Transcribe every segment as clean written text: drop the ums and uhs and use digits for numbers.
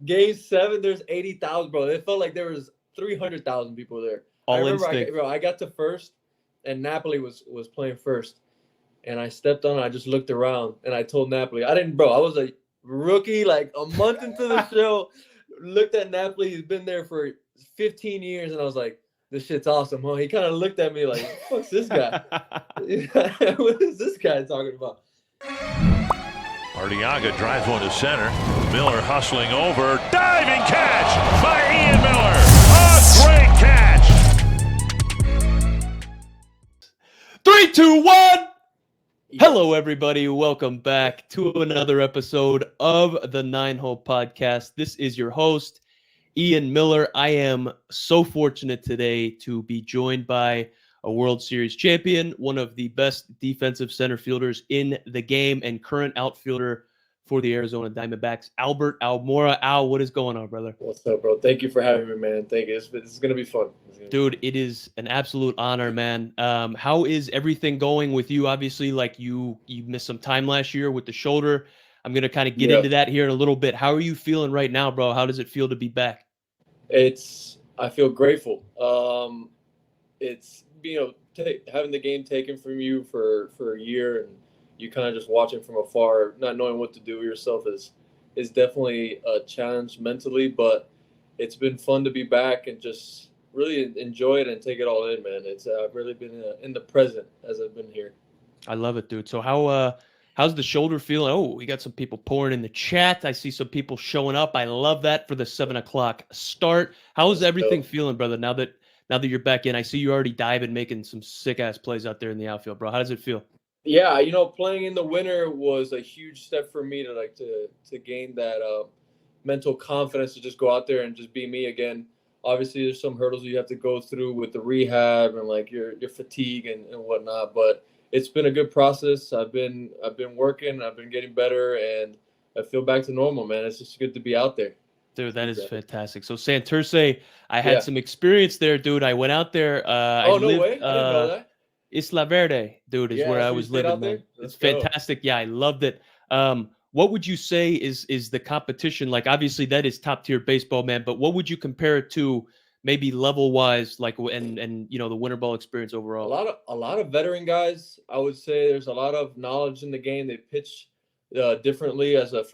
Game 7, there's 80,000, bro. It felt like there was 300,000 people there. I All remember, instinct. I got to first, and Napoli was playing first, and I stepped on. I just looked around, and I told Napoli, I was a rookie, like a month into the show. Looked at Napoli. He's been there for 15 years, and I was like, "This shit's awesome, huh?" He kind of looked at me like, "What's this guy? What is this guy talking about?" Ardiaga drives one to center. Miller hustling over. Diving catch by Ian Miller. A great catch. 3, 2, 1. Hello, everybody. Welcome back to another episode of the 9-Hole Podcast. This is your host, Ian Miller. I am so fortunate today to be joined by a World Series champion, one of the best defensive center fielders in the game, and current outfielder for the Arizona Diamondbacks, Albert Almora. Al, what is going on, brother? What's up, bro? Thank you for having me, man. Thank you. This is going to be fun. Dude, it is an absolute honor, man. How is everything going with you? Obviously, like you missed some time last year with the shoulder. I'm going to kind of get into that here in a little bit. How are you feeling right now, bro? How does it feel to be back? I feel grateful. It's, having the game taken from you for a year, and you kind of just watching from afar, not knowing what to do with yourself is definitely a challenge mentally, but it's been fun to be back and just really enjoy it and take it all in, man. I've really been in the present as I've been here. I love it, dude. So how's the shoulder feeling? Oh, we got some people pouring in the chat. I see some people showing up. I love that for the 7 o'clock start. How's everything feeling, brother? Now that you're back in, I see you already diving, making some sick ass plays out there in the outfield, bro. How does it feel? Yeah, playing in the winter was a huge step for me to gain that mental confidence to just go out there and just be me again. Obviously, there's some hurdles you have to go through with the rehab and like your fatigue and whatnot, but it's been a good process. I've been working, I've been getting better, and I feel back to normal, man. It's just good to be out there. Dude, that is fantastic. So Santurce, I had some experience there, dude. I went out there. No way! I didn't know that. Isla Verde, dude, is where I was living, man. It's fantastic. Yeah, I loved it. What would you say is the competition like? Obviously, that is top tier baseball, man. But what would you compare it to, maybe level wise, like and the winter ball experience overall? A lot of veteran guys. I would say there's a lot of knowledge in the game. They pitch differently as an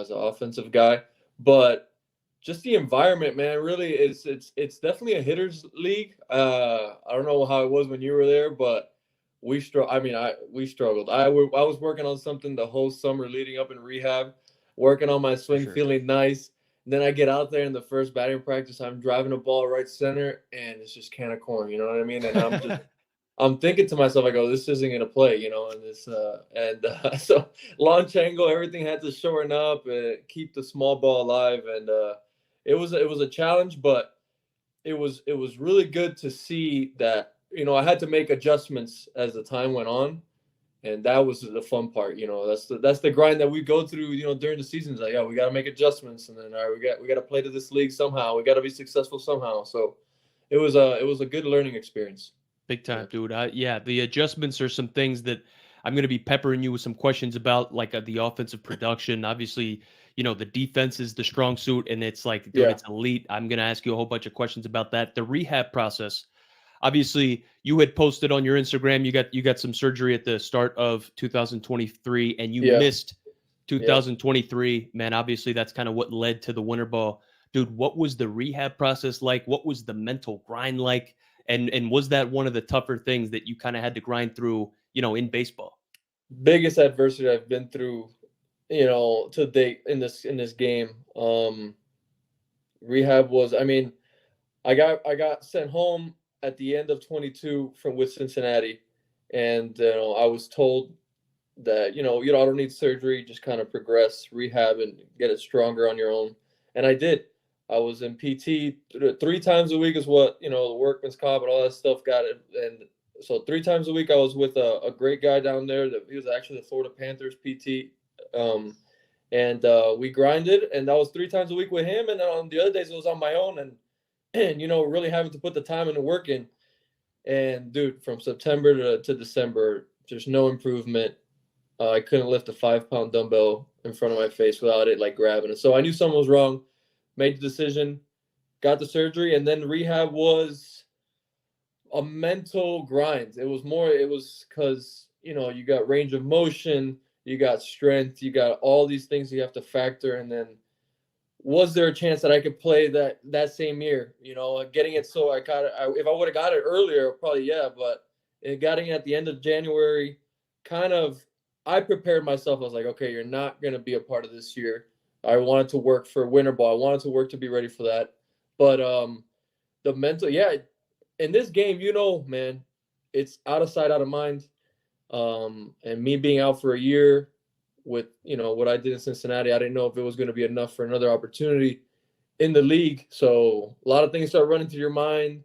offensive guy, but just the environment, man, really it's definitely a hitter's league. I don't know how it was when you were there, but we struggled. I was working on something the whole summer leading up in rehab, working on my swing, feeling nice. And then I get out there in the first batting practice, I'm driving a ball right center, and it's just can of corn. You know what I mean? And I'm thinking to myself, I go, this isn't gonna play, and this so launch angle, everything had to shorten up and keep the small ball alive, and it was a challenge, but it was really good to see that, I had to make adjustments as the time went on, and that was the fun part. That's the grind that we go through, during the seasons. Like, we got to make adjustments, and then all right, we got to play to this league somehow. We got to be successful somehow. So it was a good learning experience. Big time, dude. The adjustments are some things that I'm going to be peppering you with some questions about, like the offensive production. Obviously, the defense is the strong suit, and it's like, dude, it's elite. I'm going to ask you a whole bunch of questions about that. The rehab process. Obviously, you had posted on your Instagram, you got some surgery at the start of 2023, and you missed 2023. Man, obviously, that's kind of what led to the winter ball. Dude, what was the rehab process like? What was the mental grind like? And was that one of the tougher things that you kind of had to grind through, in baseball? Biggest adversity I've been through, to date in this game. Rehab was, I got sent home at the end of 22 with Cincinnati, and I was told that you don't need surgery, just kind of progress rehab and get it stronger on your own. And I did. I was in PT 3 times a week is what, the workman's comp and all that stuff got it. And so 3 times a week I was with a great guy down there. He was actually the Florida Panthers PT. And we grinded, and that was 3 times a week with him. And then on the other days it was on my own, and really having to put the time and the work in. And dude, from September to December, there's no improvement. I couldn't lift a 5-pound dumbbell in front of my face without it like grabbing it. So I knew something was wrong. made the decision, got the surgery, and then rehab was a mental grind. It was because, you got range of motion, you got strength, you got all these things you have to factor. And then was there a chance that I could play that same year? Getting it so if I would have got it earlier, probably yeah. But getting it at the end of January, I prepared myself. I was like, okay, you're not going to be a part of this year. I wanted to work for winter ball. I wanted to work to be ready for that. But the mental, yeah, in this game, man, it's out of sight, out of mind. And me being out for a year with, what I did in Cincinnati, I didn't know if it was going to be enough for another opportunity in the league. So a lot of things start running through your mind.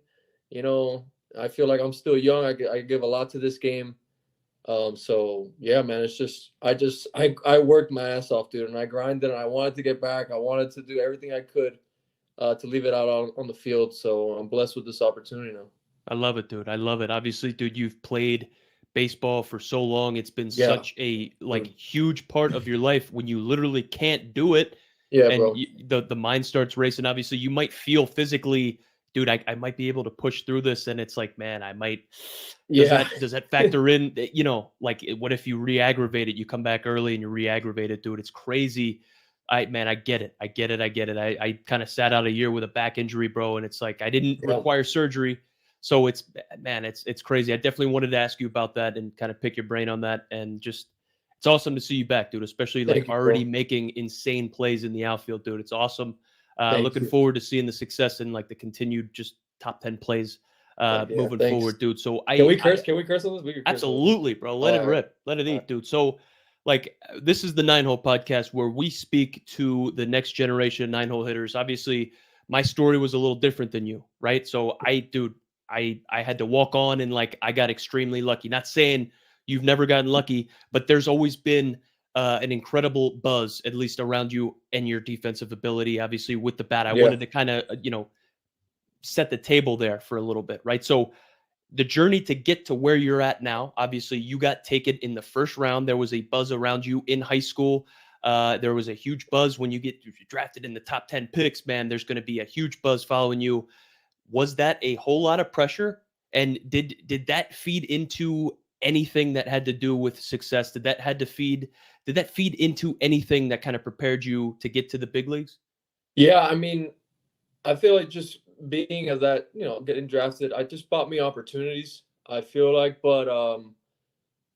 I feel like I'm still young. I give a lot to this game. So yeah, man, it's just I worked my ass off, dude, and I grinded, and I wanted to get back. I wanted to do everything I could to leave it out on the field. So I'm blessed with this opportunity now. I love it, dude. I love it. Obviously, dude, you've played baseball for so long. It's been Yeah. such a huge part of your life when you literally can't do it. Yeah, and bro. The mind starts racing. Obviously, you might feel physically, dude, I might be able to push through this. And it's like, man, I might. Does that factor in? Like, what if you re-aggravate it? You come back early and you re-aggravate it, dude. It's crazy. I get it. I kind of sat out a year with a back injury, bro, and it's like I didn't require surgery. So it's crazy. I definitely wanted to ask you about that and kind of pick your brain on that. And just, it's awesome to see you back, dude, especially already making insane plays in the outfield, dude. It's awesome. Looking forward to seeing the success and the continued just top 10 plays moving forward, dude. So can we curse? Can we curse on this? We can curse absolutely, bro. Let it rip. Let it eat, dude. So this is the 9-Hole podcast where we speak to the next generation 9-hole hitters. Obviously, my story was a little different than you, right? So I had to walk on and I got extremely lucky. Not saying you've never gotten lucky, but there's always been an incredible buzz, at least around you and your defensive ability. Obviously, with the bat, I wanted to kind of set the table there for a little bit, right? So the journey to get to where you're at now, obviously you got taken in the first round. There was a buzz around you in high school. There was a huge buzz when you get drafted in the top 10 picks, man. There's going to be a huge buzz following you. Was that a whole lot of pressure? And did that feed into anything that had to do with success? Did that feed into anything that kind of prepared you to get to the big leagues? Yeah, I mean, I feel like just being as that, getting drafted, I just bought me opportunities, I feel like. But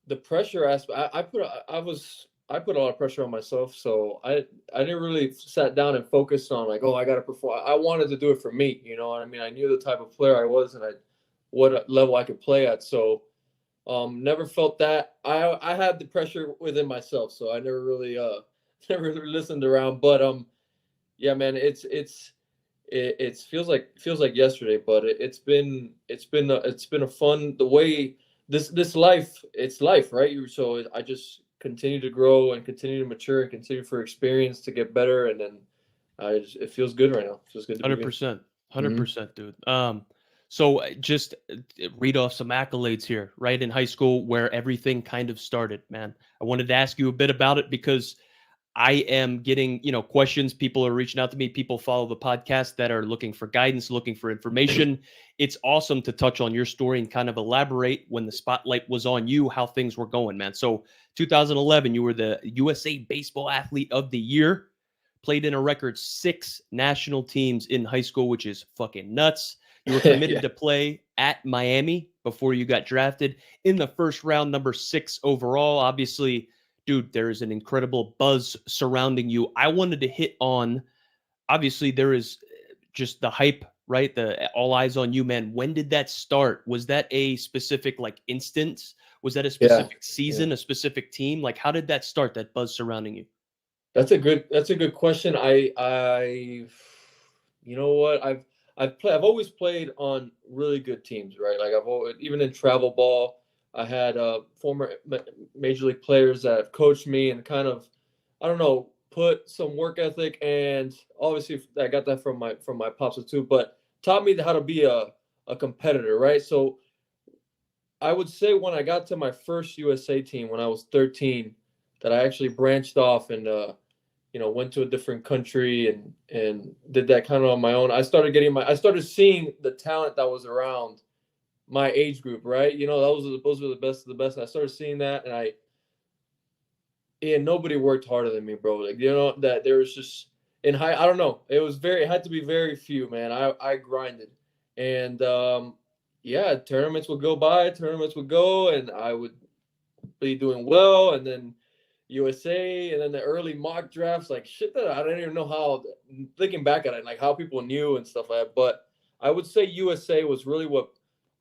the pressure aspect, I put a lot of pressure on myself. So I didn't really sat down and focus on I got to perform. I wanted to do it for me. You know what I mean? I knew the type of player I was and what level I could play at. So never felt that. I had the pressure within myself. So I never really listened around. But yeah, man, it feels like yesterday, but it's been a fun, the way this life, it's life, right? So I just continue to grow and continue to mature and continue for experience to get better, and then it feels good right now. It feels good to 100%, 100%, dude. So just read off some accolades here, right? In high school, where everything kind of started, man. I wanted to ask you a bit about it because I am getting, questions. People are reaching out to me. People follow the podcast that are looking for guidance, looking for information. It's awesome to touch on your story and kind of elaborate when the spotlight was on you, how things were going, man. So 2011, you were the USA Baseball Athlete of the Year, played in a record 6 national teams in high school, which is fucking nuts. You were committed to play at Miami before you got drafted in the first round, number 6 overall. Obviously, dude, there is an incredible buzz surrounding you. I wanted to hit on, obviously, there is just the hype, right? The all eyes on you, man. When did that start? Was that a specific instance? Was that a specific season, a specific team? How did that start, that buzz surrounding you? That's a good question. You know what? I've always played on really good teams, right? I've always, even in travel ball, I had former major league players that have coached me and kind of, I don't know, put some work ethic, and obviously I got that from my pops too, but taught me how to be a competitor, right? So I would say when I got to my first USA team when I was 13, that I actually branched off and went to a different country and did that kind of on my own. I started seeing the talent that was around my age group, right? Those were the best of the best. And I started seeing that, and nobody worked harder than me, bro. Like, that there was just in high. I don't know. It had to be very few, man. I grinded, and yeah, tournaments would go by, tournaments would go, and I would be doing well, and then USA, and then the early mock drafts, like shit that I don't even know how. Thinking back at it, like how people knew and stuff like that. But I would say USA was really what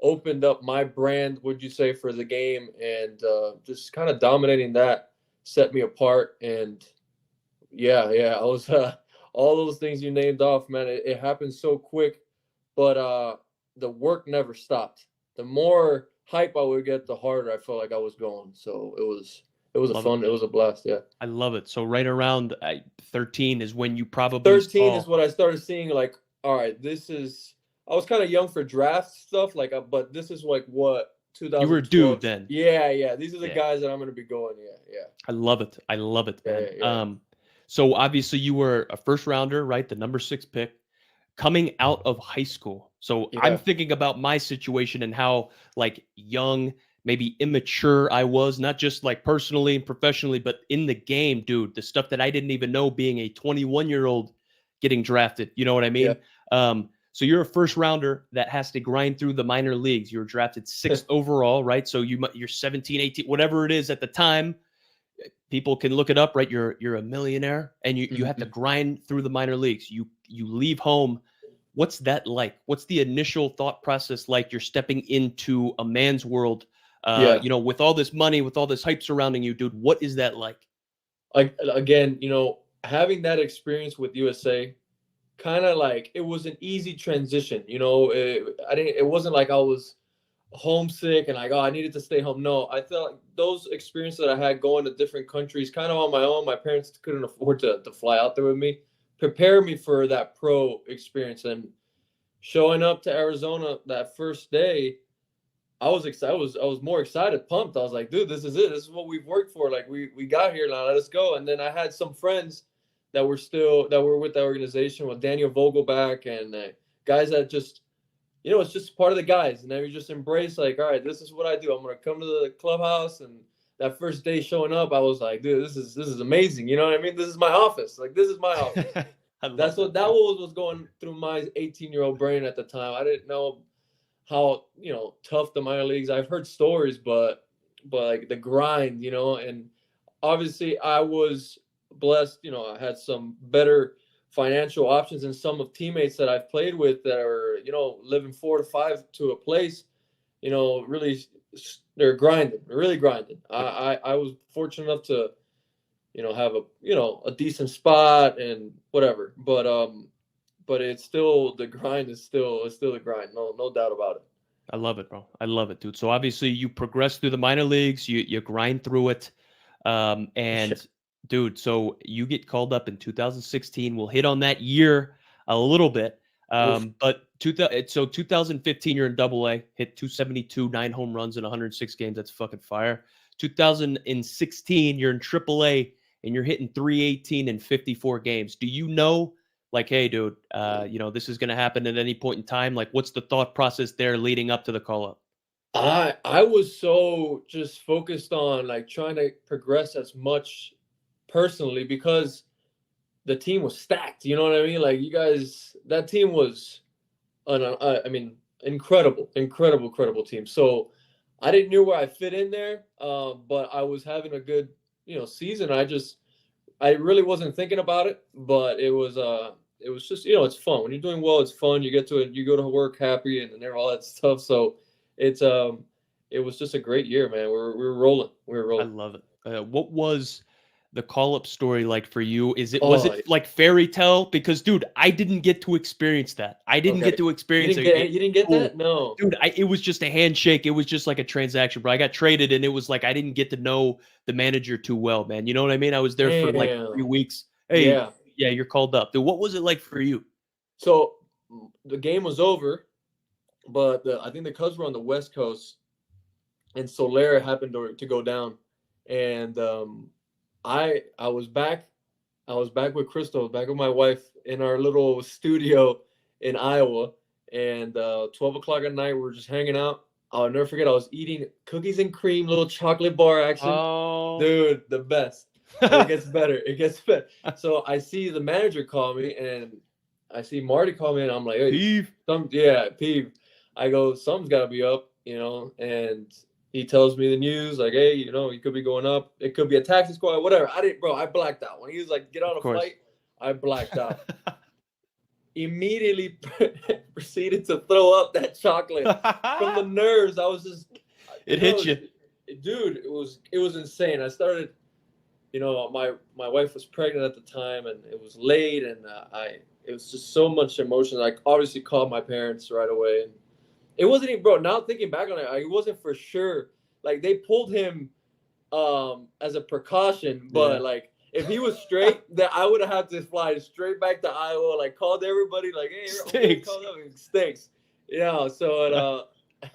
opened up my brand, would you say, for the game, and just kind of dominating that set me apart. And yeah, I was all those things you named off, man. It happened so quick, but the work never stopped. The more hype I would get, the harder I felt like I was going. So it was it was a blast. Yeah. I love it. So right around 13 is when you probably 13 is what I started seeing, like, all right, I was kind of young for draft stuff, like, but this is like what 2012. You were a dude then. Yeah. These are the guys that I'm going to be going. Yeah. I love it, man. Yeah. So obviously you were a first rounder, right? The number 6 pick coming out of high school. So I'm thinking about my situation and how like young, maybe immature I was, not just like personally and professionally, but in the game, dude, the stuff that I didn't even know being a 21-year-old getting drafted. You know what I mean? Yeah. So you're a first rounder that has to grind through the minor leagues. You were drafted 6th overall, right? So you're 17, 18, whatever it is at the time. People can look it up, right? You're a millionaire, and you have to grind through the minor leagues. You leave home. What's that like? What's the initial thought process like? You're stepping into a man's world, with all this money, with all this hype surrounding you, dude. What is that like? Like, again, having that experience with USA, kind of like it was an easy transition. It wasn't like I was homesick and like, oh, I needed to stay home. No, I felt like those experiences that I had going to different countries kind of on my own. My parents couldn't afford to fly out there with me, prepare me for that pro experience. And showing up to Arizona that first day, I was excited. I was more excited, pumped. I was like, dude, this is it. This is what we've worked for. Like, we got here now. Let us go. And then I had some friends that were with that organization, with Daniel Vogelback and guys that just, it's just part of the guys. And then we just embrace, like, all right, this is what I do. I'm going to come to the clubhouse. And that first day showing up, I was like, dude, this is amazing. You know what I mean? This is my office. Like, this is my office. That was going through my 18-year-old brain at the time. I didn't know how, tough the minor leagues. I've heard stories, but like the grind, and obviously I was blessed. I had some better financial options and some of teammates that I've played with that are, living 4 to 5 to a place, really they're really grinding. I was fortunate enough to, have a decent spot and whatever, but it's still, the grind is still the grind. No doubt about it. I love it, bro. I love it, dude. So obviously you progress through the minor leagues, you grind through it. And dude, so you get called up in 2016. We'll hit on that year a little bit. But 2015, you're in Double-A, hit 272, 9 home runs in 106 games. That's fucking fire. 2016, you're in Triple-A and you're hitting 318 in 54 games. Do you know, like, hey, dude, this is going to happen at any point in time? Like, what's the thought process there leading up to the call up? I was so just focused on like trying to progress as much personally because the team was stacked. You know what I mean? Like, you guys, that team was incredible team. So I didn't know where I fit in there, but I was having a good, season. I really wasn't thinking about it, but it was just, it's fun. When you're doing well, it's fun. You go to work happy and all that stuff. So it was just a great year, man. We were rolling. I love it. What was the call-up story like for you? Was it like fairy tale? Because, dude, I didn't get to experience that. I didn't get to experience it. You didn't get that? No. Dude, it was just a handshake. It was just like a transaction, bro. I got traded, and it was like I didn't get to know the manager too well, man. You know what I mean? I was there for like 3 weeks. Hey, yeah, you're called up. Dude, what was it like for you? So the game was over, but I think the Cubs were on the West Coast, and Solera happened to go down. And I was back I was back with Crystal, back with my wife in our little studio in Iowa. And 12 o'clock at night, we were just hanging out. I'll never forget, I was eating cookies and cream, little chocolate bar action. Oh, Dude, the best. It gets better. It gets better. So I see the manager call me, and I see Marty call me, and I'm like, hey, Peeve. Peeve. I go, something's got to be up, and he tells me the news, like, hey, you could be going up. It could be a taxi squad, whatever. I blacked out. When he was like, get on a flight, I blacked out. Immediately proceeded to throw up that chocolate from the nerves. I was just, it hit you. Dude, it was insane. I started, my wife was pregnant at the time, and it was late, and it was just so much emotion. I obviously called my parents right away, and it wasn't even, bro, now thinking back on it, it wasn't for sure. Like, they pulled him as a precaution, but like, if he was straight, then I would have had to fly straight back to Iowa, like, called everybody, like, hey, stinks. So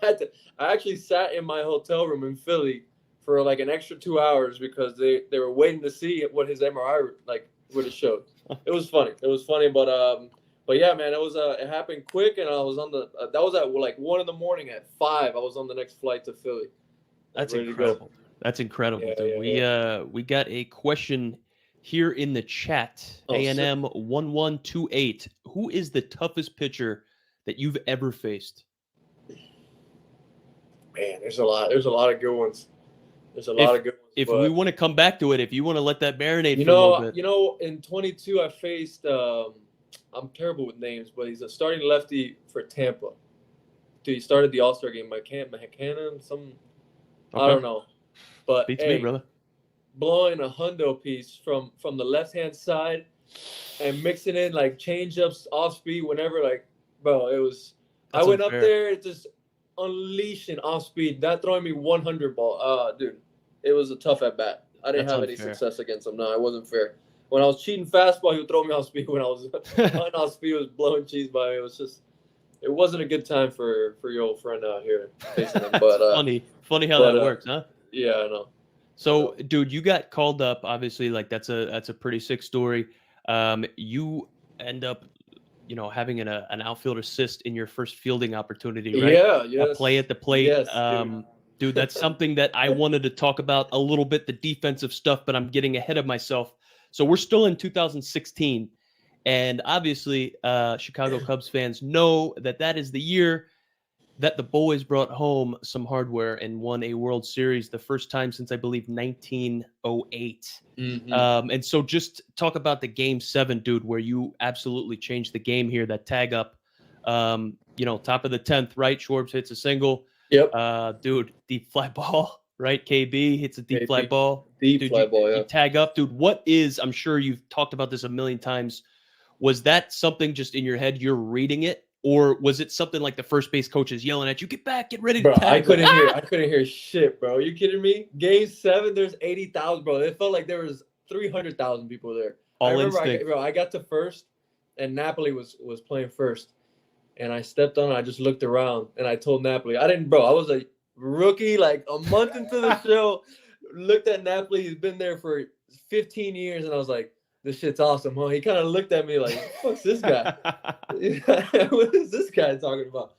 I actually sat in my hotel room in Philly for like an extra 2 hours because they were waiting to see what his MRI would have showed. It was funny. But yeah, man, it happened quick, and I was on that was at like 1 a.m. At 5, I was on the next flight to Philly. That's incredible. That's incredible, dude. We got a question here in the chat. A&M 1128. Who is the toughest pitcher that you've ever faced? Man, there's a lot of good ones. If we want to come back to it, if you want to let that marinate for a little bit. In 22, I faced. I'm terrible with names, but he's a starting lefty for Tampa. Dude, he started the All-Star game. McCannon, I don't know. But beats me, brother. Blowing a hundo piece from the left-hand side and mixing in like change-ups, off-speed, whenever, like, bro, it was. That's went unfair. Up there just unleashing off-speed, not throwing me 100 ball. Dude, it was a tough at-bat. I didn't have any success against him. No, it wasn't fair. When I was cheating fastball, he would throw me off speed. When I was on off speed, was blowing cheese by me. It wasn't a good time for your old friend out here facing him. But funny how that works, huh? Yeah, I know. So, dude, you got called up. Obviously, like that's a pretty sick story. You end up, having an outfield assist in your first fielding opportunity, right? Yeah, yes. A play at the plate. Yes, dude, that's something that I wanted to talk about a little bit, the defensive stuff, but I'm getting ahead of myself. So we're still in 2016, and obviously Chicago Cubs fans know that is the year that the boys brought home some hardware and won a World Series, the first time since, I believe, 1908. Mm-hmm. And so just talk about the Game 7, dude, where you absolutely changed the game here, that tag up, top of the 10th, right? Schwartz hits a single. Yep. Dude, deep fly ball. Right, KB hits a deep fly ball. Deep fly ball, yeah. You tag up, dude. I'm sure you've talked about this a million times. Was that something just in your head, you're reading it? Or was it something like the first base coach is yelling at you, get back, get ready to tag? I couldn't hear shit, bro. Are you kidding me? Game 7, there's 80,000, bro. It felt like there was 300,000 people there. I got to first, and Napoli was playing first. And I stepped on it, I just looked around, and I told Napoli, I was a rookie, like a month into the show, looked at Napoli. He's been there for 15 years, and I was like, this shit's awesome, huh? He kind of looked at me like, what's this guy? What is this guy talking about?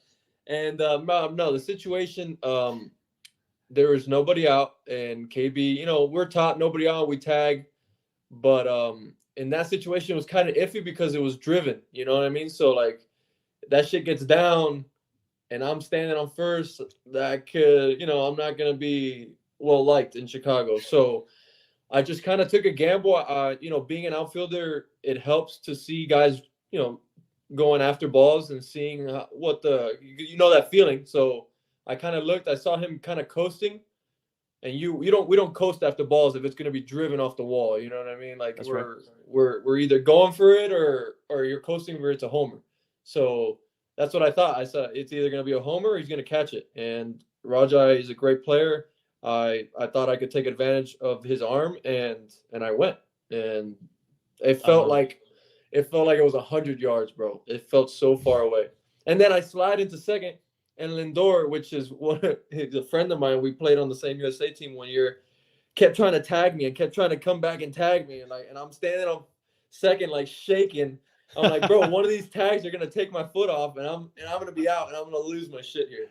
And no, the situation, there was nobody out, and KB, we're top, nobody out, we tag. But in that situation, it was kind of iffy because it was driven, you know what I mean? So, like, that shit gets down, and I'm standing on first, that could, I'm not going to be well liked in Chicago. So I just kind of took a gamble. Being an outfielder, it helps to see guys, going after balls and seeing what that feeling. So I kind of looked, I saw him kind of coasting, and we don't coast after balls if it's going to be driven off the wall. You know what I mean? Like, we're either going for it or you're coasting where it's a homer. So that's what I thought. I said it's either going to be a homer or he's going to catch it. And Rajai is a great player. I thought I could take advantage of his arm, and I went. And it felt like it was 100 yards, bro. It felt so far away. And then I slide into second, and Lindor, which is he's a friend of mine, we played on the same USA team one year, kept trying to tag me and kept trying to come back and tag me. And I'm standing on second, like shaking. I'm like, bro, one of these tags are gonna take my foot off, and I'm gonna be out, and I'm gonna lose my shit here.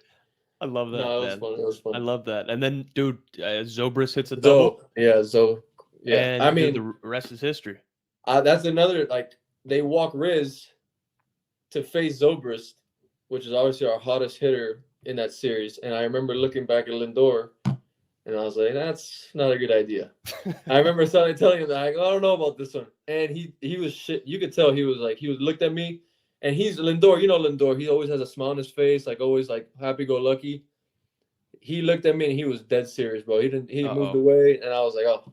I love that, No, it was man. fun. It was I fun. love that. And then, dude, Zobrist hits a double. Yeah. And I dude, mean, the rest is history. that's another, like, they walk Riz to face Zobrist, which is obviously our hottest hitter in that series. And I remember looking back at Lindor, and I was like, that's not a good idea. I remember telling him that, I don't know about this one. And he was shit. You could tell he was looked at me, and he's Lindor. You know Lindor. He always has a smile on his face, like always like happy-go-lucky. He looked at me, and he was dead serious, bro. He moved away, and I was like, oh,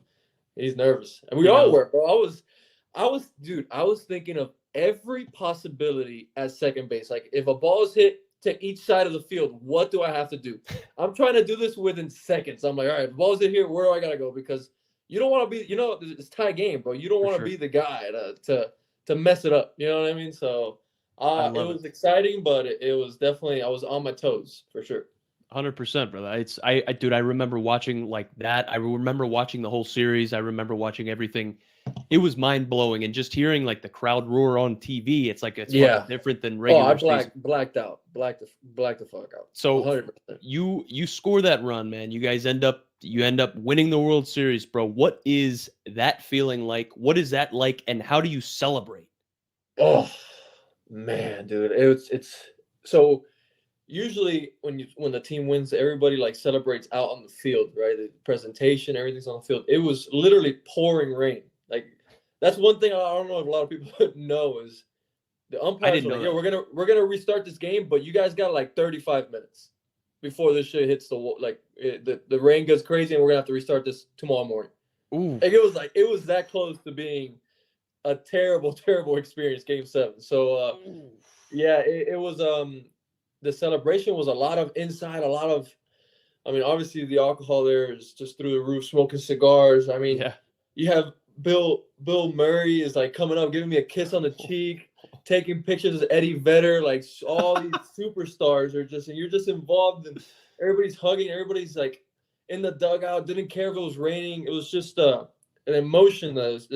he's nervous. And we all were, bro. I was thinking of every possibility at second base. Like, if a ball is hit to each side of the field, what do I have to do? I'm trying to do this within seconds. I'm like, all right, if the ball's in here, where do I gotta go? Because you don't want to be, it's tie game, bro. You don't want to be the guy to mess it up. You know what I mean? So it was exciting, but it was definitely, I was on my toes for sure. 100%, brother. Dude, I remember watching like that. I remember watching the whole series. I remember watching everything. It was mind blowing, and just hearing like the crowd roar on TV. It's like it's fucking different than regular. I blacked the fuck out. So 100%. you score that run, man. You guys end up winning the World Series, bro. What is that feeling like? What is that like, and how do you celebrate? Oh man, dude, it's so. Usually when the team wins, everybody like celebrates out on the field, right? The presentation, everything's on the field. It was literally pouring rain. Like, that's one thing I don't know if a lot of people know is the umpires were like, "Yo, we're gonna restart this game, but you guys got like 35 minutes before this shit hits the wall. Like, the rain gets crazy, and we're gonna have to restart this tomorrow morning." Ooh. Like, it was that close to being a terrible, terrible experience. Game 7. So yeah, it was the celebration was a lot of inside, I mean, obviously the alcohol there is just through the roof, smoking cigars. I mean, you have Bill Murray is like coming up, giving me a kiss on the cheek, taking pictures of Eddie Vedder, like all these superstars are just, and you're just involved, and everybody's hugging, everybody's like in the dugout, didn't care if it was raining. It was just an emotion that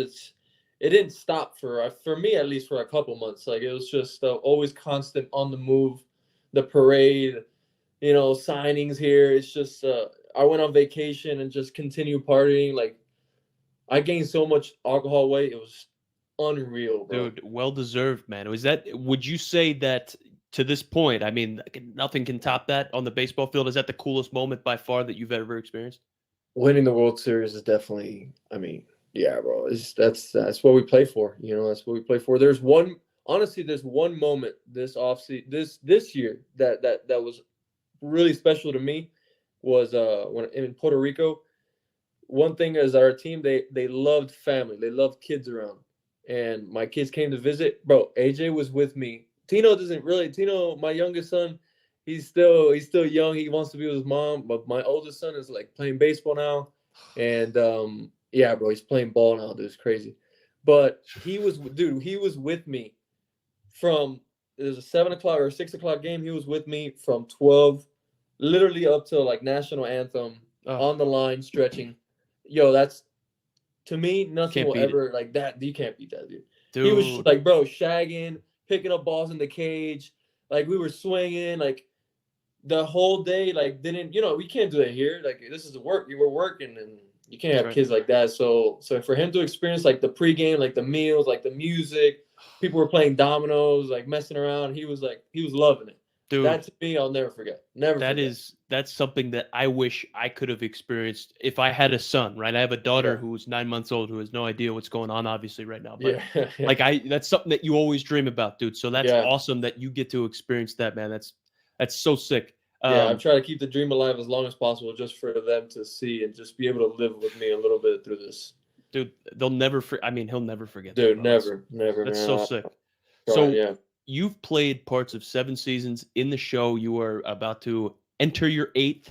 it didn't stop for me, at least for a couple months. Like, it was just always constant on the move. The parade, signings here. It's just I went on vacation and just continued partying. Like, I gained so much alcohol weight. It was unreal, bro. Dude, well deserved, man. Would you say that to this point, I mean, nothing can top that on the baseball field? Is that the coolest moment by far that you've ever experienced? Winning the World Series is definitely, I mean, yeah, bro. That's what we play for. That's what we play for. There's one moment this offseason, this year that was really special to me was when in Puerto Rico. One thing is our team, they loved family, they loved kids around, and my kids came to visit. Bro, AJ was with me. Tino, my youngest son, he's still young. He wants to be with his mom, but my oldest son is like playing baseball now, and yeah, bro, he's playing ball now, dude. It's crazy. But he was with me. From there's a 7 o'clock or 6 o'clock game. He was with me from 12, literally up to like national anthem on the line stretching. Yo, that's, to me, nothing will ever like that. You can't beat that, dude. He was like, bro, shagging, picking up balls in the cage. Like, we were swinging like the whole day. Like, we can't do that here. Like, this is work. You were working, and you can't have kids like that. So for him to experience like the pregame, like the meals, like the music. People were playing dominoes, like messing around. He was loving it. Dude, that to me, I'll never forget. That's something that I wish I could have experienced if I had a son, right? I have a daughter who's 9 months old who has no idea what's going on, obviously, right now. But that's something that you always dream about, dude. So that's awesome that you get to experience that, man. That's so sick. I'm trying to keep the dream alive as long as possible, just for them to see and just be able to live with me a little bit through this. Dude, he'll never forget. Dude, that, never. That's man. so sick. So you've played parts of 7 seasons in the show. You are about to enter your 8th,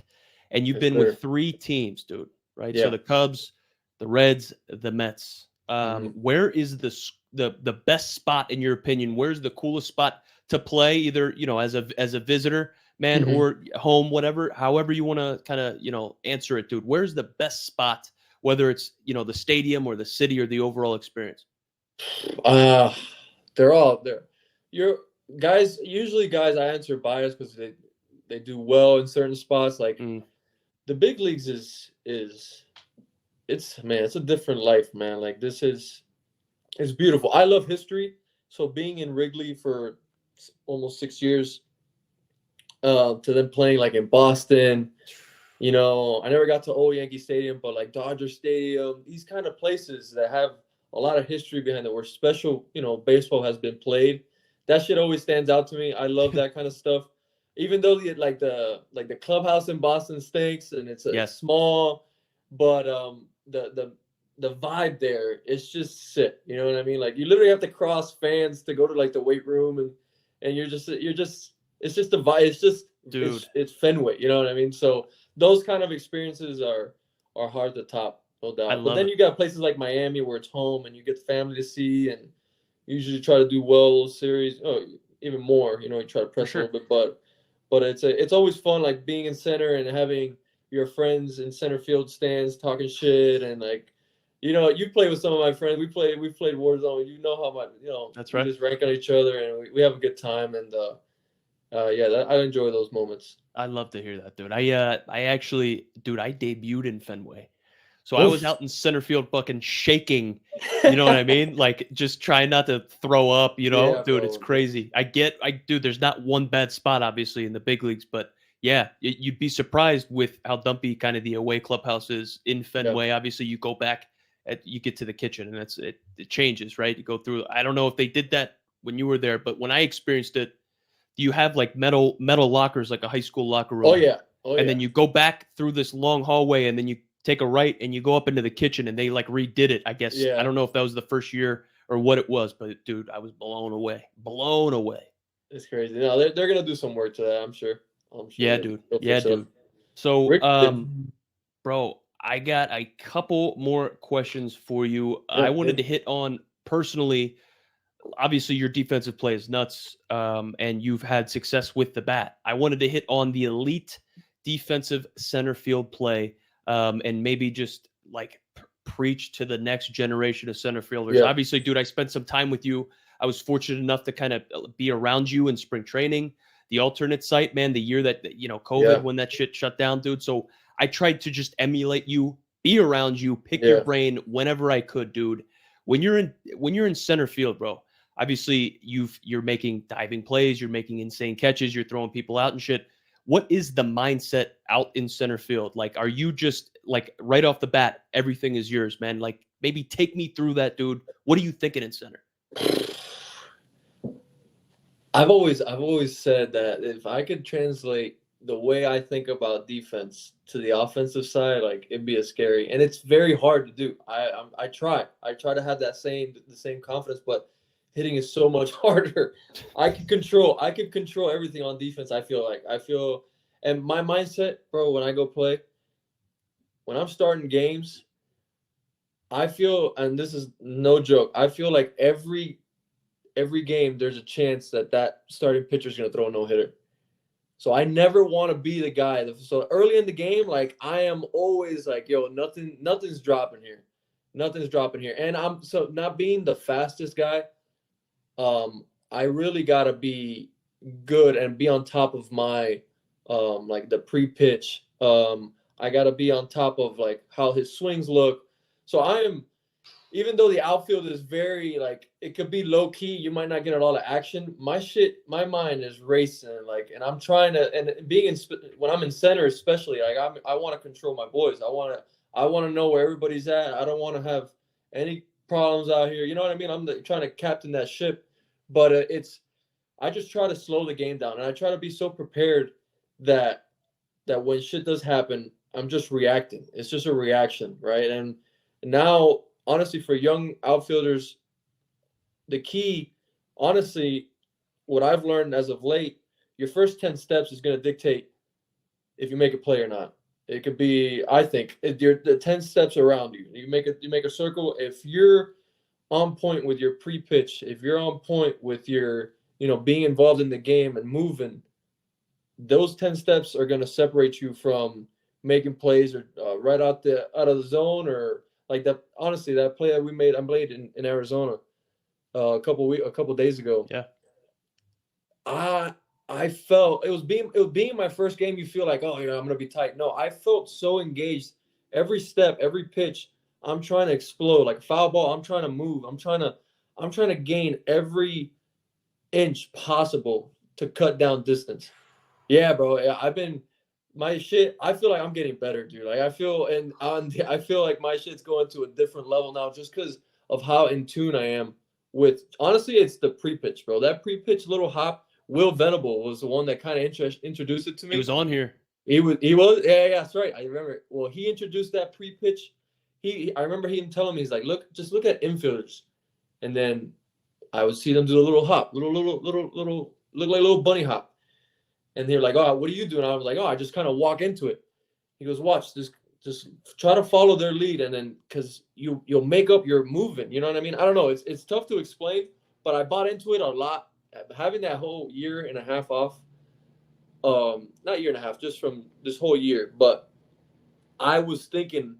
and you've been with 3 teams, dude. Right? Yeah. So the Cubs, the Reds, the Mets. Where is the best spot in your opinion? Where's the coolest spot to play? Either as a visitor, man, or home, whatever. However you want to kind of answer it, dude. Where's the best spot? Whether it's, the stadium or the city or the overall experience. Uh they're all there. You're guys. Usually, guys, I answer bias because they do well in certain spots. Like Mm, the big leagues is it's man, it's a different life, man. Like this is it's beautiful. I love history. So being in Wrigley for almost 6 years, to them playing like in Boston, I never got to old Yankee Stadium, but like Dodger Stadium, these kind of places that have a lot of history behind it, where special, baseball has been played. That shit always stands out to me. I love that kind of stuff. Even though the clubhouse in Boston stinks and it's yes, small, but the vibe there is just sick. You know what I mean? Like you literally have to cross fans to go to like the weight room, and you're just it's just the vibe. It's just dude. it's Fenway. You know what I mean? So those kind of experiences are hard to top, no I doubt. But love then it. you got places like Miami where it's home and you get the family to see, and you usually try to do well series. Oh, even more. You try to For press a sure. little bit, but it's always fun, like being in center and having your friends in center field stands talking shit, and like you play with some of my friends. We played Warzone. You know how much That's we right. just rank on each other, and we have a good time, and yeah, I enjoy those moments. I love to hear that, dude. I actually, dude, I debuted in Fenway. So I was Oof. out in center field fucking shaking, you know what I mean? Like just trying not to throw up, Yeah, Dude, it's bro. That's crazy. Dude, there's not one bad spot obviously in the big leagues, but yeah, you'd be surprised with how dumpy kind of the away clubhouse is in yeah. Fenway. Obviously, you go back you get to the kitchen and it changes, right? You go through. I don't know if they did that when you were there, but when I experienced it, you have like metal lockers like a high school locker Oh room, yeah. Oh and yeah. then you go back through this long hallway and then you take a right and you go up into the kitchen and they like redid it. I guess I Yeah. don't know if that was the first year or what it was, but dude, I was blown away. Blown away. It's crazy. No, they're gonna do some work to that. I'm sure. I'm Yeah, sure dude. they'll Yeah, fix it up. dude. So, Rick, bro, I got a couple more questions for you. I yeah, wanted yeah, to hit on personally, obviously your defensive play is nuts, and you've had success with the bat. I wanted to hit on the elite defensive center field play, and maybe just like preach to the next generation of center fielders. yeah, Obviously, dude, I spent some time with you. I was fortunate enough to kind of be around you in spring training, the alternate site, man, the year that, COVID, yeah, when that shit shut down, dude. So I tried to just emulate you, be around you, pick your yeah. brain whenever I could, dude. When you're in center field, bro, obviously you're making diving plays, you're making insane catches, you're throwing people out and shit. What is the mindset out in center field? Like, are you just like right off the bat, everything is yours, man? Like, maybe take me through that, dude. What are you thinking in center? I've always said that if I could translate the way I think about defense to the offensive side, like it'd be a scary, and it's very hard to do. I try to have the same confidence, but hitting is so much harder. I could control everything on defense. I feel, and my mindset, bro, when I go play, when I'm starting games, I feel, and this is no joke, I feel like every game there's a chance that starting pitcher is going to throw a no hitter. So I never want to be the guy. So early in the game, like I am always like, yo, nothing's dropping here, nothing's dropping here. And I'm so not being the fastest guy. I really gotta be good and be on top of my, like the pre-pitch. I gotta be on top of like how his swings look. So I am, even though the outfield is very like it could be low key, you might not get a lot of action. My mind is racing, like, and I'm trying to, and being in when I'm in center, especially, like I want to control my boys. I want to know where everybody's at. I don't want to have any problems out here. You know what I mean? Trying to captain that ship, but I just try to slow the game down, and I try to be so prepared that when shit does happen, I'm just reacting. It's just a reaction, right? And now, honestly, for young outfielders, the key, honestly, what I've learned as of late, your first 10 steps is going to dictate if you make a play or not. It could be, I think, the 10 steps around you. You make a circle. If you're on point with your pre-pitch, if you're on point with your, being involved in the game and moving, those 10 steps are going to separate you from making plays or right out of the zone, or like that. Honestly, that play that I played in Arizona, a couple days ago. Yeah. I felt it was being my first game. You feel like, oh, I'm gonna be tight. No, I felt so engaged. Every step, every pitch, I'm trying to explode like a foul ball. I'm trying to move. I'm trying to gain every inch possible to cut down distance. Yeah, bro. Yeah, my shit. I feel like I'm getting better, dude. Like I feel like my shit's going to a different level now, just because of how in tune I am with. Honestly, it's the pre-pitch, bro. That pre-pitch little hop. Will Venable was the one that kind of introduced it to me. He was on here. He was. Yeah, that's right. I remember. Well, he introduced that pre-pitch. I remember him telling me, he's like, just look at infielders, and then I would see them do a little hop, little, look like a little bunny hop. And they're like, oh, what do you do? And I was like, oh, I just kind of walk into it. He goes, watch, just try to follow their lead, and then because you'll make up your movement. You know what I mean? I don't know. It's tough to explain, but I bought into it a lot. Having that whole year and a half off, not year and a half, just from this whole year. But I was thinking,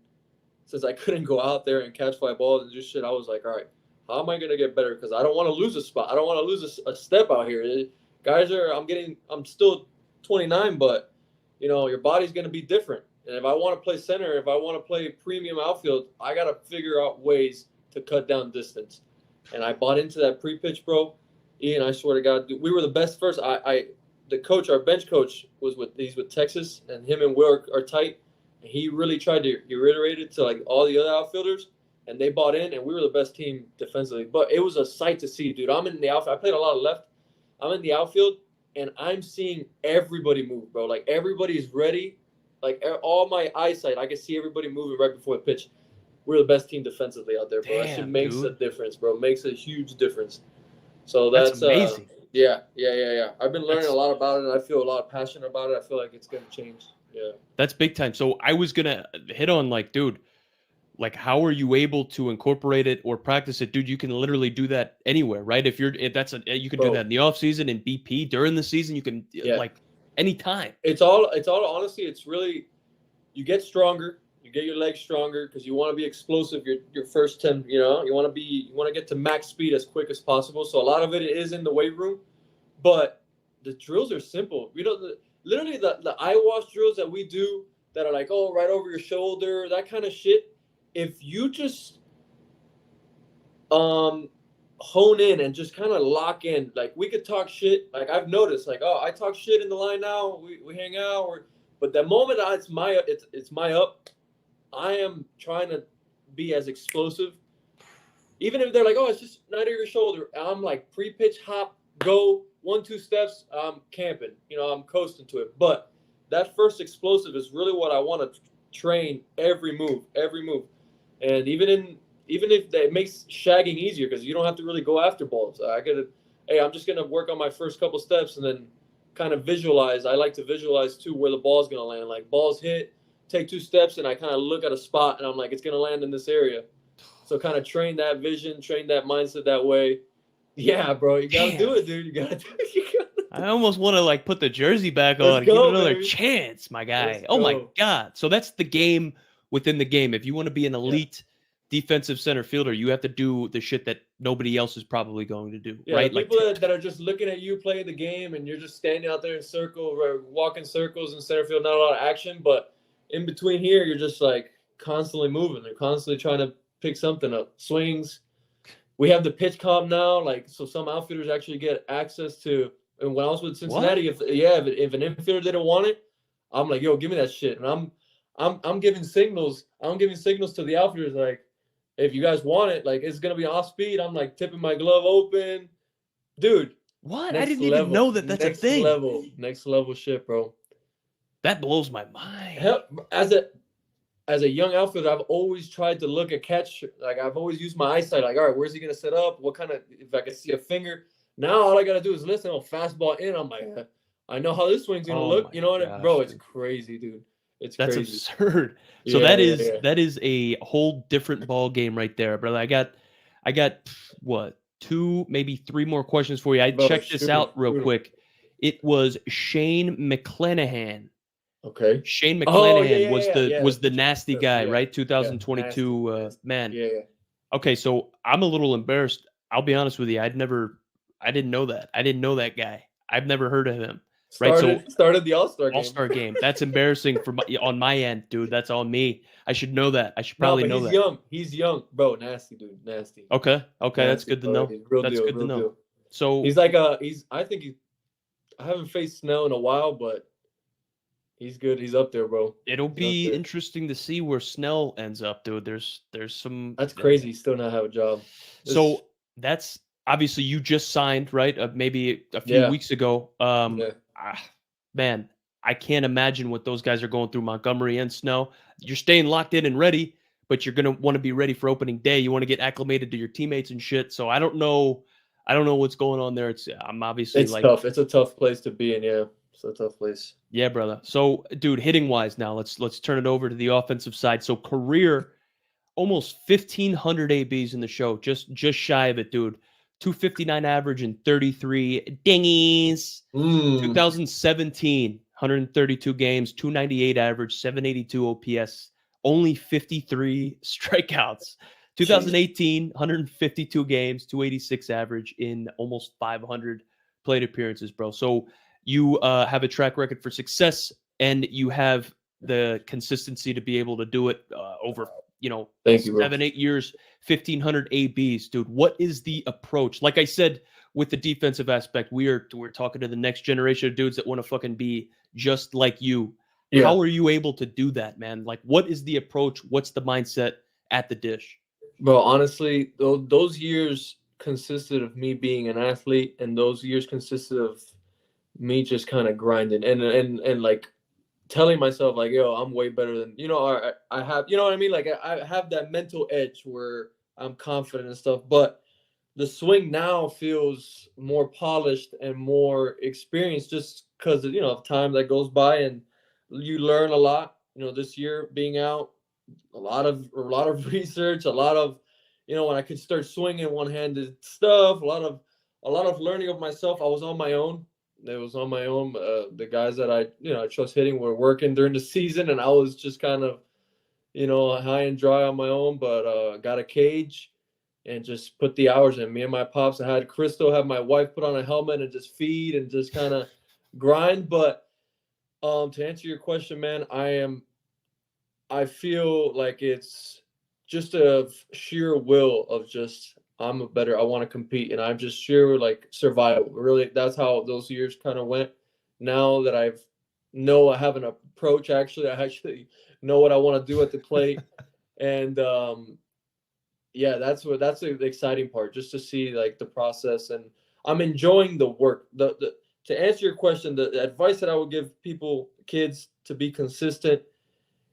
since I couldn't go out there and catch fly balls and do shit, I was like, all right, how am I gonna get better? Because I don't want to lose a spot. I don't want to lose a step out here. I'm still 29, but your body's gonna be different. And if I want to play center, if I want to play premium outfield, I gotta figure out ways to cut down distance. And I bought into that pre-pitch, bro. Ian, I swear to God, we were the best first. The coach, our bench coach, he's with Texas, and him and Will are tight. And he really tried to reiterate it to like all the other outfielders, and they bought in, and we were the best team defensively. But it was a sight to see, dude. I'm in the outfield. I played a lot of left. I'm in the outfield, and I'm seeing everybody move, bro. Like everybody's ready. Like all my eyesight, I can see everybody moving right before the pitch. We're the best team defensively out there, bro. That shit makes a difference, bro. Makes a huge difference. So that's amazing. Yeah. I've been learning a lot about it, and I feel a lot of passion about it. I feel like it's gonna change. Yeah. That's big time. So I was gonna hit on like, dude, like how are you able to incorporate it or practice it, dude? You can literally do that anywhere, right? You can do that in the off season, in BP during the season. You can like anytime. It's all honestly. It's really, you get stronger. You get your legs stronger because you want to be explosive. Your first 10, you want to get to max speed as quick as possible. So a lot of it is in the weight room, but the drills are simple. Literally the eye wash drills that we do that are like, oh, right over your shoulder, that kind of shit. If you just hone in and just kind of lock in, like we could talk shit. Like I've noticed, like, oh, I talk shit in the line now. We hang out, but the moment it's my up. I am trying to be as explosive. Even if they're like, oh, it's just not over your shoulder. I'm like pre-pitch hop, go 1-2 steps. I'm camping. I'm coasting to it. But that first explosive is really what I want to train every move. And even if that makes shagging easier because you don't have to really go after balls. I'm just gonna work on my first couple steps and then kind of visualize. I like to visualize too where the ball's gonna land. Like balls hit. Take 2 steps and I kind of look at a spot and I'm like, it's going to land in this area. So kind of train that vision, train that mindset that way. Yeah, bro, you got to do it, dude. You got to do it. I almost want to like put the jersey back on and give it another chance, my guy. Oh my God. So that's the game within the game. If you want to be an elite defensive center fielder, you have to do the shit that nobody else is probably going to do, right? People that are just looking at you play the game and you're just standing out there in circle, walking circles in center field, not a lot of action, but in between here, you're just like constantly moving. They're constantly trying to pick something up. Swings. We have the pitch comp now. Like, so some outfielders actually get access to. And when I was with Cincinnati, if an infielder didn't want it, I'm like, yo, give me that shit. And I'm giving signals. I'm giving signals to the outfielders like, if you guys want it, like it's gonna be off speed. I'm like tipping my glove open, dude. What? I didn't even know that's a thing. Next level shit, bro. That blows my mind. Hell, as a young outfielder, I've always tried to look at catch. Like I've always used my eyesight. Like, all right, where's he gonna set up? What kind of? If I can see a finger. Now all I gotta do is listen. Fastball in. I'm like, I know how this swing's gonna look. You know what, gosh, bro? It's crazy, dude. That's crazy. Absurd. So that is a whole different ball game right there, brother. I got what 2, maybe 3 more questions for you. I checked this out real quick. It was Shane McClanahan. Okay. Shane McClanahan was the nasty guy, right? 2022 man. Yeah. Okay, so I'm a little embarrassed. I'll be honest with you. I didn't know that. I didn't know that guy. I've never heard of him. Right. So Started the All-Star game. All-Star game. That's embarrassing on my end, dude. That's on me. I should know that. I should No, probably but know he's that. young. He's young, bro. Nasty, dude. Nasty. Okay. Nasty, That's good to know. That's good to know. Deal. So he's like I haven't faced Snell in a while, but he's good. He's up there, bro. It'll be interesting to see where Snell ends up, dude. There's some. That's crazy. Still not have a job. So that's obviously you just signed, right? Maybe a few weeks ago. Man, I can't imagine what those guys are going through, Montgomery and Snell. You're staying locked in and ready, but you're gonna want to be ready for opening day. You want to get acclimated to your teammates and shit. So I don't know what's going on there. I'm obviously it's tough. It's a tough place to be in. Yeah, it's a tough place. Yeah, brother. So, dude, hitting wise now, let's turn it over to the offensive side. So, career, almost 1,500 ABs in the show, just shy of it, dude. 259 average and 33 dingies. 2017, 132 games, 298 average, 782 OPS, only 53 strikeouts. 2018, 152 games, 286 average in almost 500 plate appearances, bro. So you have a track record for success, and you have the consistency to be able to do it over, 7-8 years, 1,500 ABs, dude. What is the approach? Like I said, with the defensive aspect, we're talking to the next generation of dudes that want to fucking be just like you. Yeah. How are you able to do that, man? Like, what is the approach? What's the mindset at the dish? Bro, honestly, those years consisted of me being an athlete, and those years consisted of me just kind of grinding and like telling myself like, yo, I'm way better than, I have, you know what I mean? Like I have that mental edge where I'm confident and stuff, but the swing now feels more polished and more experienced just because of time that goes by, and you learn a lot. This year being out, a lot of research, a lot of, when I could start swinging one-handed stuff, a lot of learning of myself. I was on my own. It was on my own. The guys that I trust hitting were working during the season, and I was just kind of, high and dry on my own. But got a cage and just put the hours in. Me and my pops. I had Crystal have my wife put on a helmet and just feed and just kind of grind. But to answer your question, man, I feel like it's just a sheer will of just I want to compete, and I'm just sheer like survival. Really, that's how those years kind of went. Now that I have an approach, I actually know what I want to do at the plate, and that's the exciting part, just to see like the process, and I'm enjoying the work. To answer your question, the advice that I would give kids to be consistent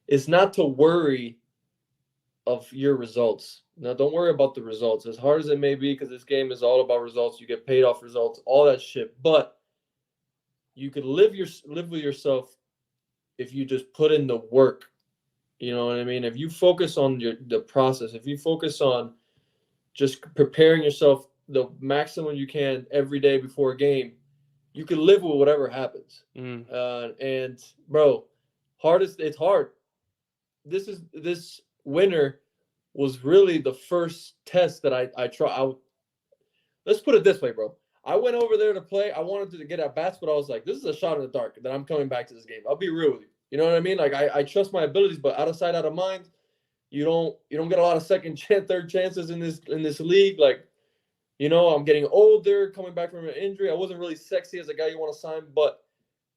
is not to worry of your results. Now, don't worry about the results, as hard as it may be, because this game is all about results. You get paid off results, all that shit. But you could live with yourself if you just put in the work. You know what I mean? If you focus on the process, if you focus on just preparing yourself the maximum you can every day before a game, you can live with whatever happens. And bro, it's hard. This winter was really the first test that I tried. Let's put it this way, bro. I went over there to play. I wanted to get at bats, but I was like, this is a shot in the dark that I'm coming back to this game. I'll be real with you. You know what I mean? Like I trust my abilities, but out of sight, out of mind. You don't get a lot of second chance, third chances in this league. Like, I'm getting older, coming back from an injury. I wasn't really sexy as a guy you want to sign, but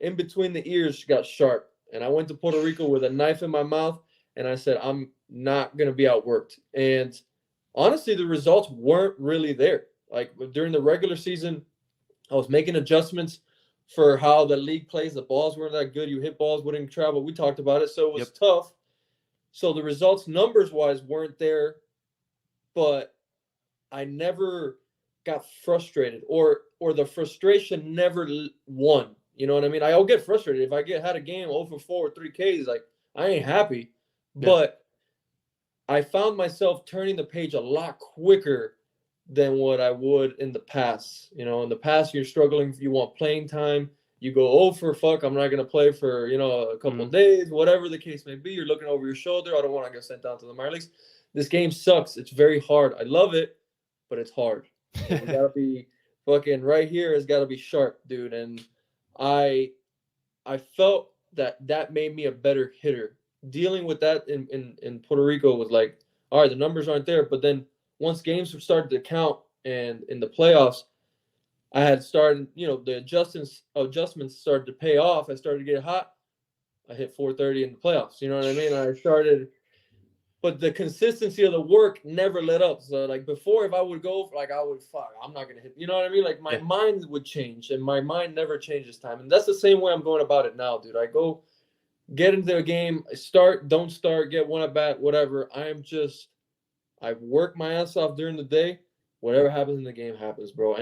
in between the ears got sharp. And I went to Puerto Rico with a knife in my mouth, and I said, I'm not going to be outworked. And honestly, the results weren't really there. Like during the regular season, I was making adjustments for how the league plays. The balls weren't that good. You hit balls, wouldn't travel. We talked about it. So it was tough. So the results numbers-wise weren't there, but I never got frustrated or the frustration never won. You know what I mean? I'll get frustrated. If I had a game 0 for 4 with 3 Ks, like I ain't happy. Yeah. But I found myself turning the page a lot quicker than what I would in the past. In the past, you're struggling. You want playing time. You go, oh, for fuck, I'm not going to play for, a couple of days, whatever the case may be. You're looking over your shoulder. I don't want to get sent down to the minor leagues. This game sucks. It's very hard. I love it, but it's hard. And we gotta be fucking right here. It's gotta be sharp, dude. And I felt that made me a better hitter. Dealing with that in Puerto Rico was like, all right, the numbers aren't there. But then once games started to count and in the playoffs, I had started, the adjustments started to pay off. I started to get hot. I hit 430 in the playoffs. You know what I mean? I started, but the consistency of the work never let up. So like before, if I would go, I'm not gonna hit. You know what I mean? Like my mind would change, and my mind never changed this time. And that's the same way I'm going about it now, dude. I go get into a game, start, don't start, get one at bat, whatever. I work my ass off during the day. Whatever happens in the game happens, bro.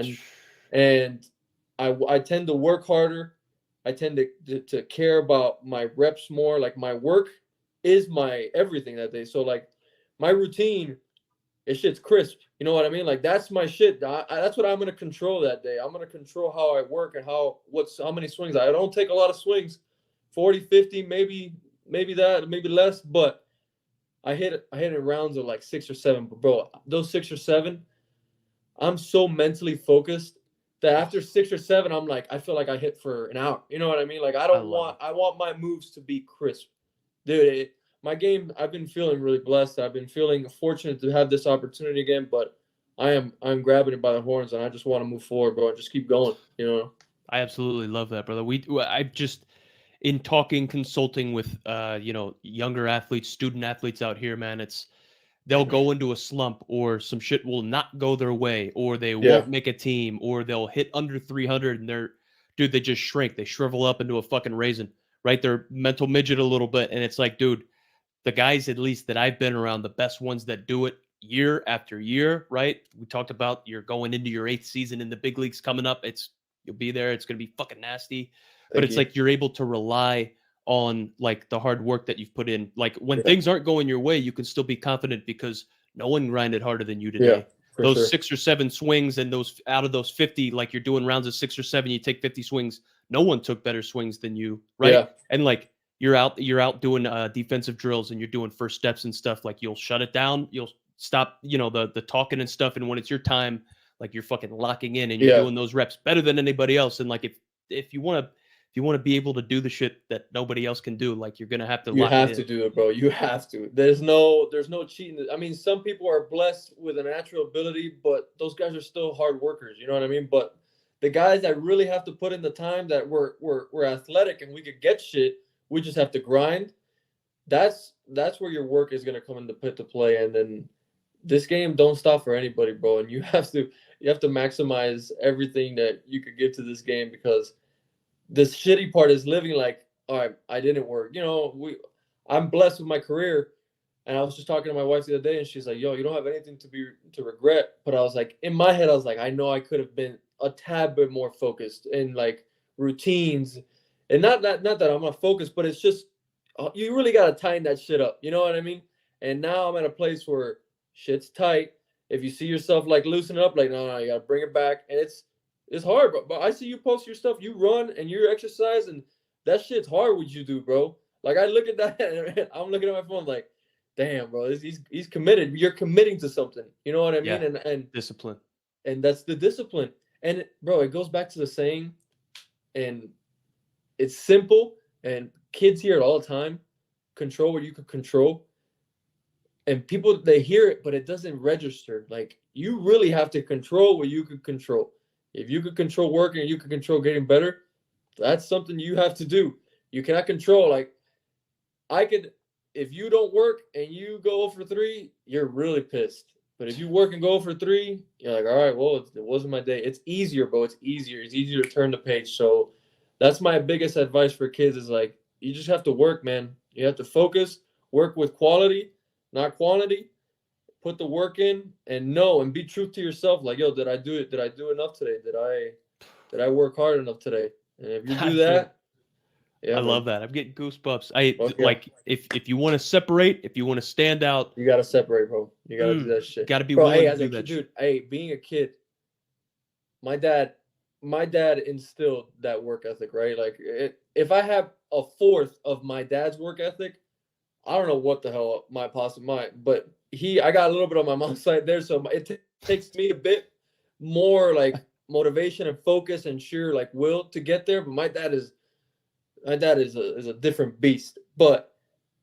And I tend to work harder. I tend to care about my reps more. Like my work is my everything that day. So like my routine, shit's crisp. You know what I mean? Like that's my shit. That's what I'm gonna control that day. I'm gonna control how I work and how many swings. I don't take a lot of swings, 40, 50, maybe that, maybe less. But I hit it in rounds of like 6 or 7. But bro, those 6 or 7, I'm so mentally focused that after 6 or 7, I'm like, I feel like I hit for an hour. You know what I mean? Like I want my moves to be crisp. Dude, my game, I've been feeling really blessed. I've been feeling fortunate to have this opportunity again, but I'm grabbing it by the horns, and I just want to move forward, bro. Just keep going, I absolutely love that, brother. I just, in talking, consulting with, younger athletes, student athletes out here, man, they'll go into a slump, or some shit will not go their way, or they won't make a team, or they'll hit under 300 and they just shrink. They shrivel up into a fucking raisin, right? They're mental midget a little bit. And it's like, dude, the guys, at least that I've been around, the best ones that do it year after year, right? We talked about you're going into your 8th season in the big leagues coming up. You'll be there. It's going to be fucking nasty. But it's like you're able to rely on like the hard work that you've put in. Like when things aren't going your way, you can still be confident because no one grinded harder than you today. Those 6 or 7 swings, and those out of those 50, like you're doing rounds of 6 or 7, you take 50 swings. No one took better swings than you, right? Yeah. And like you're out doing defensive drills, and you're doing first steps and stuff. Like you'll shut it down, you'll stop, the talking and stuff. And when it's your time, like you're fucking locking in and you're doing those reps better than anybody else. And like if you want to be able to do the shit that nobody else can do, like you're gonna have to. You have to do it, bro. You have to. There's no cheating. I mean, some people are blessed with a natural ability, but those guys are still hard workers. You know what I mean? But the guys that really have to put in the time, that we're athletic and we could get shit, we just have to grind. That's where your work is gonna come into play. And then this game don't stop for anybody, bro. And you have to maximize everything that you could give to this game, because this shitty part is living like, all right, I didn't work. I'm blessed with my career. And I was just talking to my wife the other day, and she's like, yo, you don't have anything to regret. But I was like, in my head, I was like, I know I could have been a tad bit more focused in like routines. And not that I'm not focused, but it's just, you really got to tighten that shit up. You know what I mean? And now I'm at a place where shit's tight. If you see yourself like loosening up, like, no, you got to bring it back. And it's hard, but I see you post your stuff. You run and you exercise, and that shit's hard what you do, bro. Like I look at that, and I'm looking at my phone like, damn, bro, he's committed. You're committing to something. You know what I mean? Yeah. And discipline. And that's the discipline. And bro, it goes back to the saying, and it's simple, and kids hear it all the time. Control what you can control. And people, they hear it, but it doesn't register. Like you really have to control what you can control. If you could control working and you can control getting better, that's something you have to do. You cannot control. Like if you don't work and you go for 3, you're really pissed. But if you work and go for 3, you're like, all right, well, it wasn't my day. It's easier, bro. It's easier. It's easier to turn the page. So that's my biggest advice for kids is like, you just have to work, man. You have to focus, work with quality, not quantity. Put the work in and be true to yourself. Like, yo, did I do it? Did I do enough today? Did I work hard enough today? And if you do that, I love that. I'm getting goosebumps. Like if you want to separate, if you want to stand out, you got to separate, bro. You got to do that shit. Got to be willing to do that dude, shit. Hey, being a kid, my dad instilled that work ethic, right? Like if I have a fourth of my dad's work ethic, I don't know what the hell but I got a little bit on my mom's side there, so it takes me a bit. more like motivation and focus and sheer like will to get there. But my dad is a different beast. But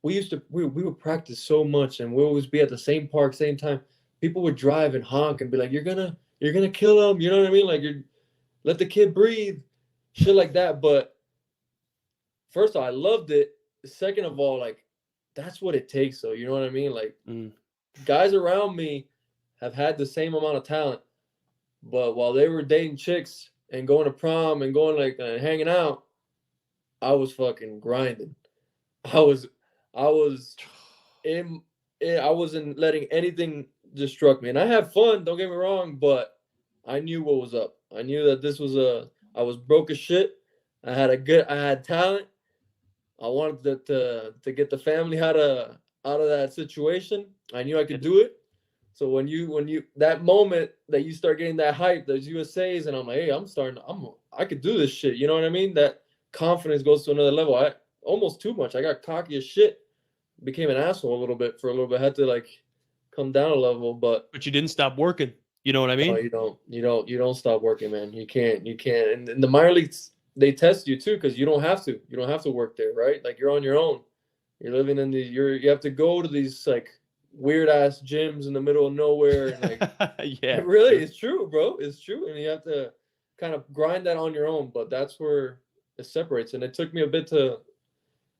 we would practice so much, and we always be at the same park, same time. People would drive and honk and be like, "You're gonna kill him," you know what I mean? Like, let the kid breathe, shit like that. But first of all, I loved it. Second of all, like, that's what it takes. So you know what I mean? Like, guys around me have had the same amount of talent, but while they were dating chicks and going to prom and going like hanging out, I was fucking grinding. I wasn't letting anything distract me, and I had fun. Don't get me wrong, but I knew what was up. I knew that I was broke as shit. I had talent. I wanted to get the family out of that situation. I knew I could do it. So when you that moment that you start getting that hype, those USAs, and I'm like, hey, I could do this shit. You know what I mean? That confidence goes to another level. I almost too much. I got cocky as shit. Became an asshole a little bit for a little bit. Had to like come down a level, but you didn't stop working. You know what I mean? No, you don't stop working, man. You can't. And in the minor leagues, they test you too, because you don't have to work there, right? Like, you're on your own. You're living in you have to go to these like weird ass gyms in the middle of nowhere. And, like, yeah, really, it's true, bro. It's true, and you have to kind of grind that on your own. But that's where it separates, and it took me a bit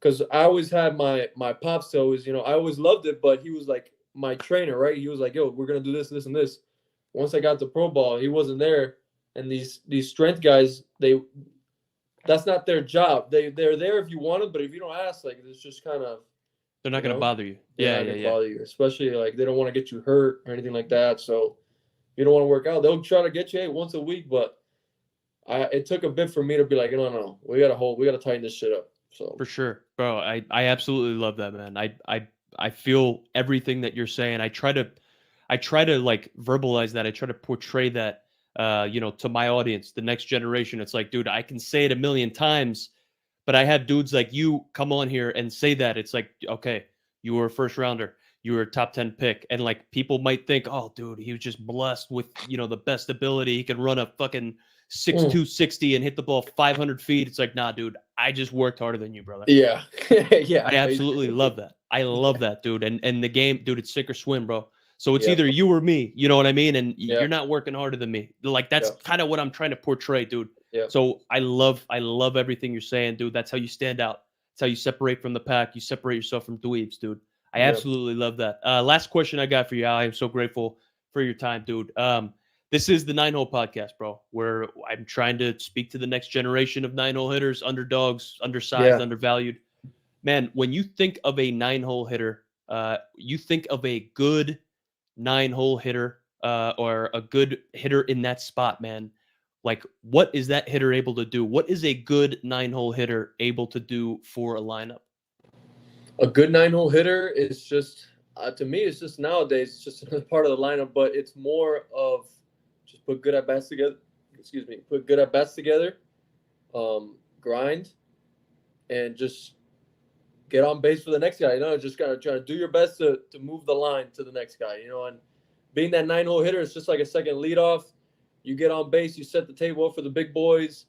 because I always had my pops always, I always loved it, but he was like my trainer, right? He was like, yo, we're gonna do this, this, and this. Once I got to pro ball, he wasn't there, and these strength guys, that's not their job. They're there if you want it, but if you don't ask, like, it's just kind of, they're not gonna bother you. Yeah. Bother you, especially like they don't want to get you hurt or anything like that. So you don't want to work out. They'll try to get you once a week, but it took a bit for me to be like, no, we gotta tighten this shit up. So for sure, bro. I absolutely love that, man. I feel everything that you're saying. I try to like verbalize that. I try to portray that, to my audience, the next generation. It's like, dude, I can say it a million times, but I have dudes like you come on here and say that. It's like, okay, you were a first rounder, you were a top 10 pick, and like people might think, oh, dude, he was just blessed with the best ability. He can run a fucking 6'2", 60 and hit the ball 500 feet. It's like, nah, dude, I just worked harder than you, brother. Yeah, yeah. I absolutely love that. I love that, dude. And the game, dude, it's sink or swim, bro. So it's either you or me, you know what I mean? And you're not working harder than me. Like, that's kind of what I'm trying to portray, dude. Yeah. So I love everything you're saying, dude. That's how you stand out. That's how you separate from the pack. You separate yourself from dweebs, dude. I absolutely love that. Last question I got for you, Al. I am so grateful for your time, dude. This is the 9-Hole Podcast, bro, where I'm trying to speak to the next generation of 9-hole hitters, underdogs, undersized, undervalued. Man, when you think of a 9-hole hitter, you think of a good 9-hole hitter or a good hitter in that spot, man. Like, what is that hitter able to do? What is a good 9-hole hitter able to do for a lineup? A good 9-hole hitter is just, to me, it's just nowadays, it's just another part of the lineup, but it's more of just put good at bats together. Put good at bats together, grind, and just get on base for the next guy. Just gotta try to do your best to move the line to the next guy. And being that 9-hole hitter, it's just like a second leadoff. You get on base, you set the table up for the big boys.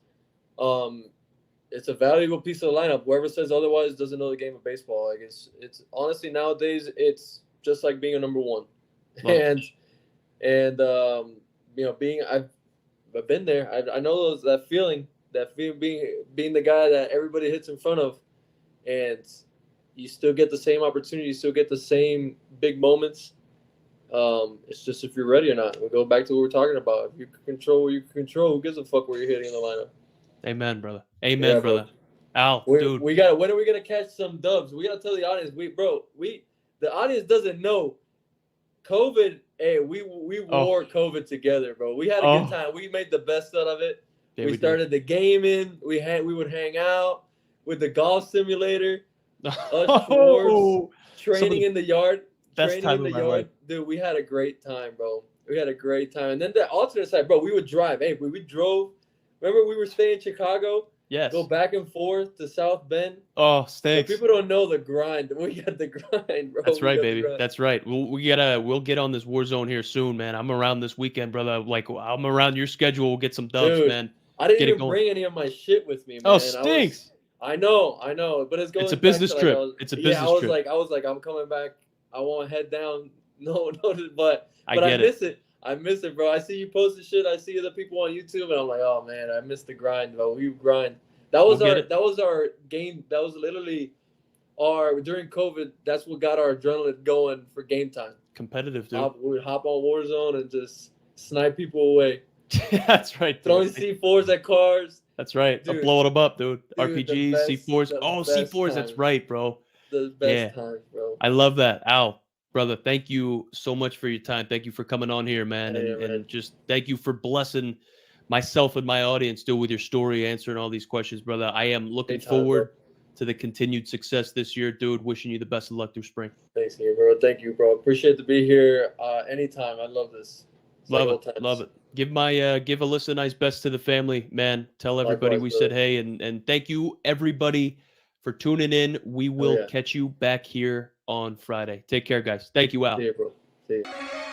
It's a valuable piece of the lineup. Whoever says otherwise doesn't know the game of baseball. Like, it's honestly nowadays, it's just like being a number one. I've been there. I know that feeling being the guy that everybody hits in front of, and you still get the same opportunity, you still get the same big moments. It's just if you're ready or not. We go back to what we're talking about. If you can control what you can control, who gives a fuck where you're hitting in the lineup? Amen, brother. Amen, brother. Al, dude. When are we gonna catch some dubs? We gotta tell the audience. The audience doesn't know. COVID. Hey, we wore COVID together, bro. We had a good time. We made the best out of it. Yeah, we started the gaming. We would hang out with the golf simulator. Us Schwartz, training in the yard. Best time of my life. Dude, we had a great time, bro. We had a great time. And then the alternate side, bro, we would drive. Hey, we drove. Remember we were staying in Chicago Yes. Go back and forth to South Bend. Oh, But stinks. people don't know the grind. We got the grind, bro. That's We right, got the baby. grind. That's right. We'll get on this war zone here soon, man. I'm around this weekend, brother. Like I'm around your schedule. We'll get some dubs, Dude, man. I didn't Get it even going. bring any of my shit with me, man. Oh, stinks. I know, but it's going It's a back business to like trip. I was, It's a yeah, business trip. I was like, I'm coming back. I won't head down. No, but I I get it. miss it. I miss it, bro. I see you posting shit. I see the people on YouTube, and I'm like, oh man, I miss the grind, bro. We grind. That was We'll get it. that was our game. That was literally during COVID. That's what got our adrenaline going for game time. Competitive, dude. We would hop on Warzone and just snipe people away. That's right, Throwing dude. C4s at cars. That's right. I'm Dude. blowing them up, dude. The RPGs, best- C4s. the Oh, best C4s. That's time. right, bro. The best Yeah. times, bro. I love that. Al, brother, thank you so much for your time. Thank you for coming on here, man. Yeah, and man. just thank you for blessing myself and my audience, dude, with your story, answering all these questions, brother. I am looking Anytime, forward bro. to the continued success this year, dude. Wishing you the best of luck through spring. Thanks, here, bro. Thank you, bro. Appreciate to be here. Anytime. I love this. It's Love like old it. times. Love it. Give Alyssa a nice best to the family, man. Tell everybody Likewise, we said brother. hey, and thank you everybody for tuning in. We will yeah. catch you back here on Friday. Take care, guys. Thank you, Al. See you, bro. See you.